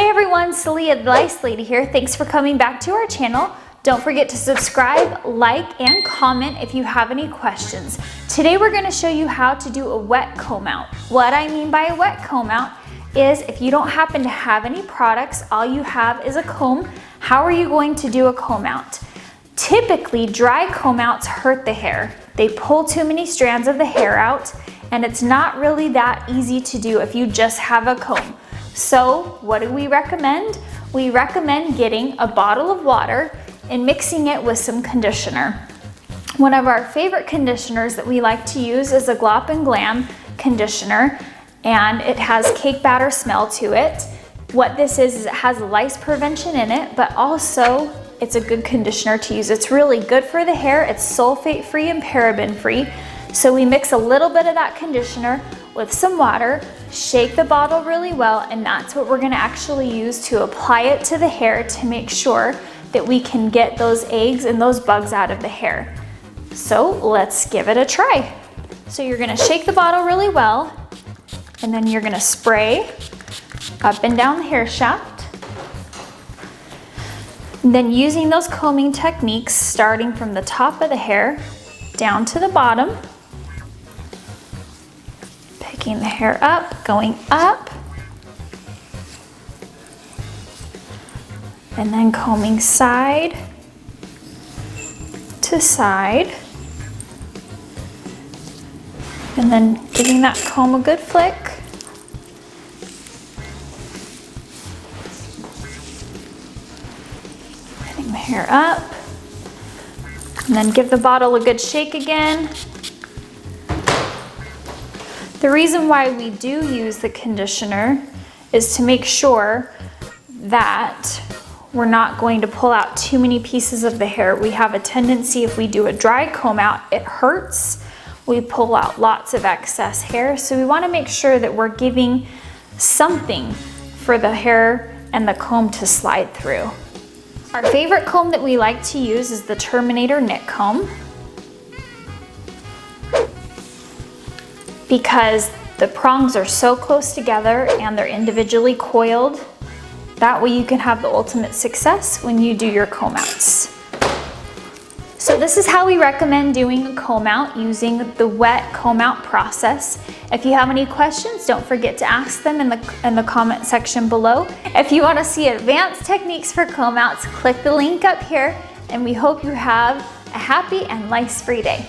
Hey everyone, Celia the Lice Lady here. Thanks for coming back to our channel. Don't forget to subscribe, like, and comment if you have any questions. Today we're going to show you how to do a wet comb out. What I mean by a wet comb out is if you don't happen to have any products, all you have is a comb, how are you going to do a comb out? Typically, dry comb outs hurt the hair. They pull too many strands of the hair out, and it's not really that easy to do if you just have a comb. So what do we recommend? We recommend getting a bottle of water and mixing it with some conditioner. One of our favorite conditioners that we like to use is a Glop and Glam conditioner, and it has cake batter smell to it. What this is it has lice prevention in it, but also it's a good conditioner to use. It's really good for the hair. It's sulfate free and paraben free. So we mix a little bit of that conditioner with some water, shake the bottle really well, and that's what we're gonna actually use to apply it to the hair to make sure that we can get those eggs and those bugs out of the hair. So let's give it a try. So you're gonna shake the bottle really well, and then you're gonna spray up and down the hair shaft. And then using those combing techniques, starting from the top of the hair down to the bottom, picking the hair up, going up, and then combing side to side, and then giving that comb a good flick. Putting the hair up, and then give the bottle a good shake again. The reason why we do use the conditioner is to make sure that we're not going to pull out too many pieces of the hair. We have a tendency, if we do a dry comb out, it hurts. We pull out lots of excess hair. So we want to make sure that we're giving something for the hair and the comb to slide through. Our favorite comb that we like to use is the Terminator knit comb, because the prongs are so close together and they're individually coiled. That way you can have the ultimate success when you do your comb outs. So this is how we recommend doing a comb out using the wet comb out process. If you have any questions, don't forget to ask them in the comment section below. If you want to see advanced techniques for comb outs, click the link up here, and we hope you have a happy and lice-free day.